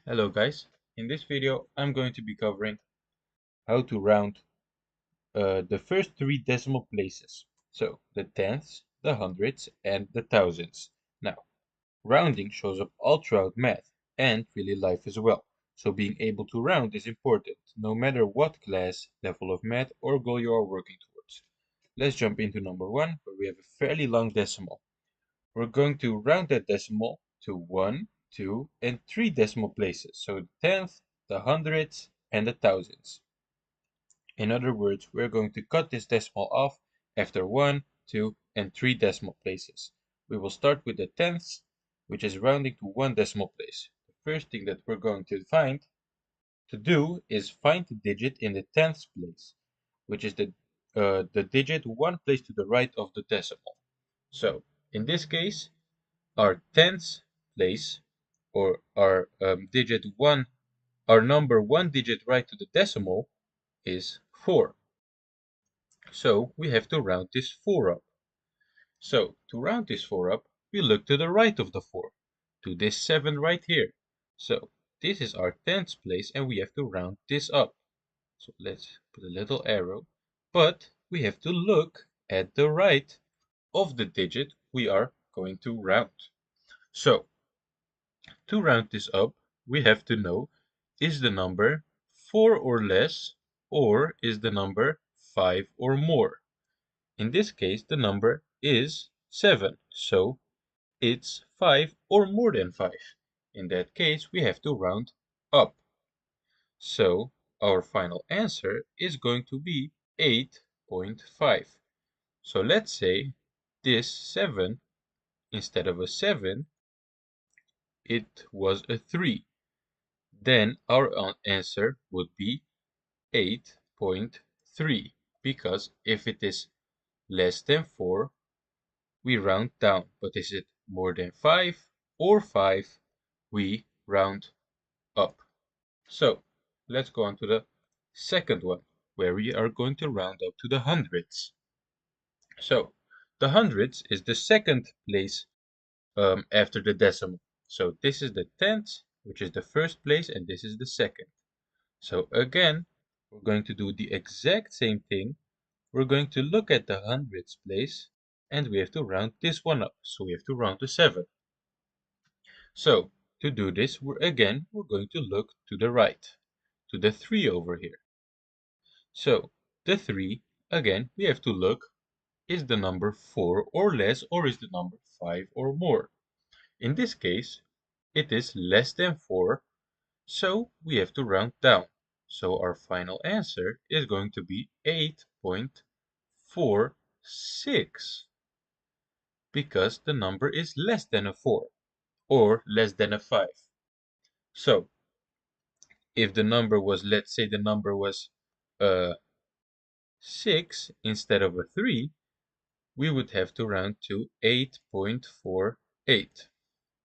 Hello guys, in this video I'm going to be covering how to round the first three decimal places. So the tenths, the hundreds and the thousands. Now, rounding shows up all throughout math and really life as well. So being able to round is important no matter what class, level of math or goal you are working towards. Let's jump into number one where we have a fairly long decimal. We're going to round that decimal to 1, 2, and 3 decimal places. So the tenth, the hundreds, and the thousands. In other words, we're going to cut this decimal off after 1, 2, and 3 decimal places. We will start with the tenths, which is rounding to 1 decimal place. The first thing that we're going to do is find the digit in the tenths place, which is the digit one place to the right of the decimal. So in this case, our tenths place, or our digit 1, our number 1 digit right to the decimal is 4. So we have to round this 4 up. So to round this 4 up, we look to the right of the 4, to this 7 right here. So this is our tenths place and we have to round this up. So let's put a little arrow, but we have to look at the right of the digit we are going to round. So to round this up, we have to know, is the number 4 or less, or is the number 5 or more? In this case, the number is 7, so it's 5 or more than 5. In that case, we have to round up. So our final answer is going to be 8.5. So let's say this 7, instead of a 7, it was a 3. Then our answer would be 8.3, because if it is less than 4, we round down, but is it more than 5 or 5, we round up. So let's go on to the second one, where we are going to round up to the hundreds. So the hundreds is the second place after the decimal. So this is the tenth, which is the first place, and this is the second. So again, we're going to do the exact same thing. We're going to look at the hundreds place, and we have to round this one up. So we have to round to 7. So to do this, we're going to look to the right, to the 3 over here. So the 3, again, we have to look, is the number 4 or less, or is the number 5 or more? In this case, it is less than 4, so we have to round down. So our final answer is going to be 8.46, because the number is less than a 4 or less than a 5. So if the number was, let's say the number was 6 instead of a 3, we would have to round to 8.48.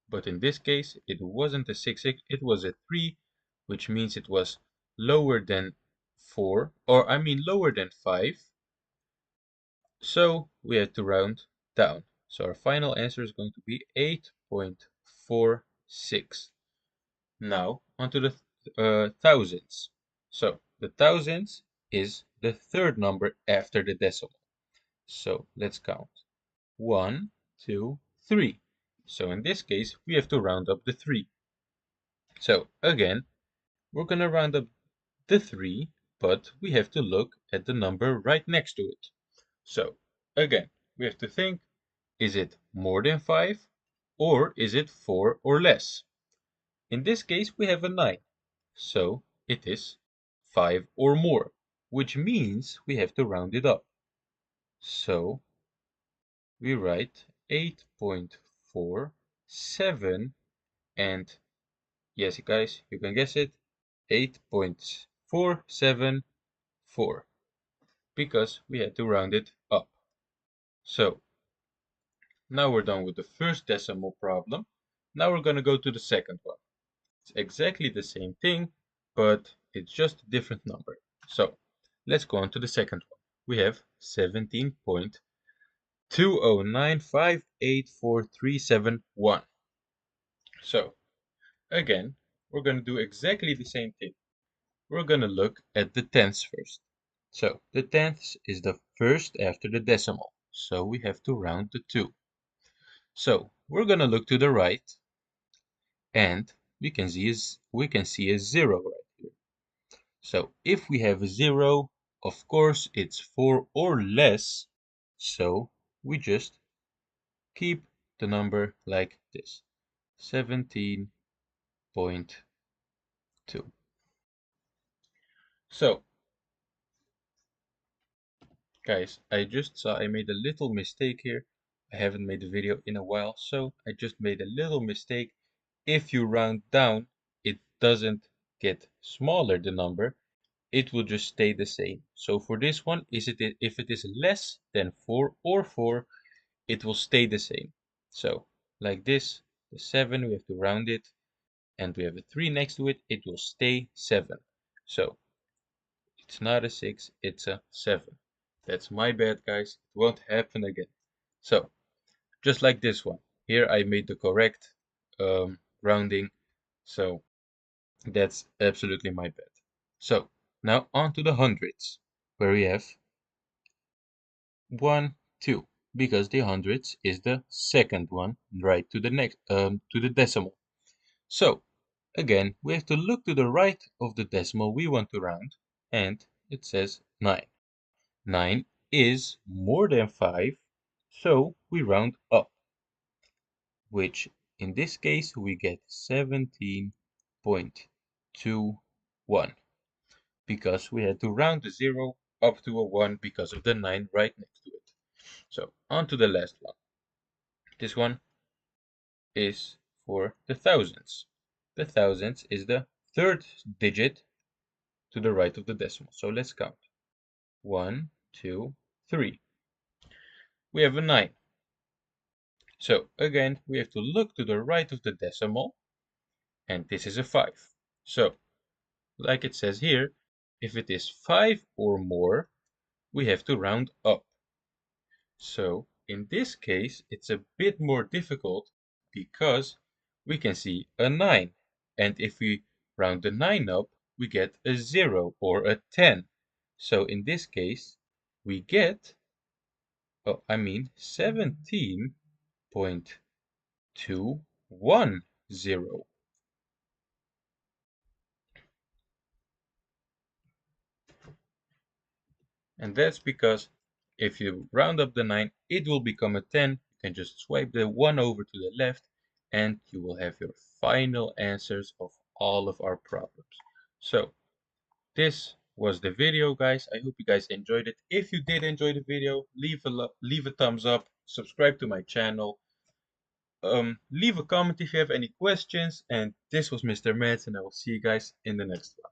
But in this case, it wasn't a 6, it was a 3, which means it was lower than 4, or I mean lower than 5. So we had to round down. So our final answer is going to be 8.46. Now onto the thousands. So the thousands is the third number after the decimal. So let's count. 1, 2, 3. So in this case, we have to round up the 3. So again, we're going to round up the 3, but we have to look at the number right next to it. So again, we have to think, is it more than 5 or is it 4 or less? In this case, we have a 9. So it is 5 or more, which means we have to round it up. So we write 8.47, and yes guys, you can guess it, 8.474, because we had to round it up. So now we're done with the first decimal problem. Now we're going to go to the second one. It's exactly the same thing, but it's just a different number. So let's go on to the second one. We have 17.209584371. So again, we're going to do exactly the same thing. We're going to look at the tenths first. So the tenths is the first after the decimal. So we have to round the 2. So we're going to look to the right, and we can see a 0 right here. So if we have a 0, of course it's 4 or less. So we just keep the number like this, 17.2. So guys, I just saw I made a little mistake here. I haven't made a video in a while, so I just made a little mistake. If you round down, it doesn't get smaller, the number. It will just stay the same. So for this one, if it is less than 4 or 4, it will stay the same. So like this, the 7, we have to round it, and we have a 3 next to it, it will stay 7. So it's not a 6, it's a 7. That's my bad, guys. It won't happen again. So, just like this one. Here I made the correct rounding. So, that's absolutely my bad. So, now on to the hundreds, where we have 1, 2. Because the hundreds is the second one, right to the next, to the decimal. So, again, we have to look to the right of the decimal we want to round, and it says 9. 9 is more than 5, so we round up, which in this case we get 17.21, because we had to round the 0 up to a 1 because of the 9 right next to it. So on to the last one. This one is for the thousands. The thousands is the third digit to the right of the decimal. So let's count. 1, 2, 3. We have a 9. So again, we have to look to the right of the decimal, and this is a 5. So, like it says here, if it is 5 or more, we have to round up. So, in this case, it's a bit more difficult because we can see a 9. And if we round the 9 up, we get a 0 or a 10. So, in this case, we get, 17.210. And that's because if you round up the 9, it will become a 10. You can just swipe the 1 over to the left, and you will have your final answers of all of our problems. So this was the video, guys. I hope you guys enjoyed it. If you did enjoy the video, leave a thumbs up, subscribe to my channel, leave a comment if you have any questions. And this was Mr. Mathz, and I will see you guys in the next one.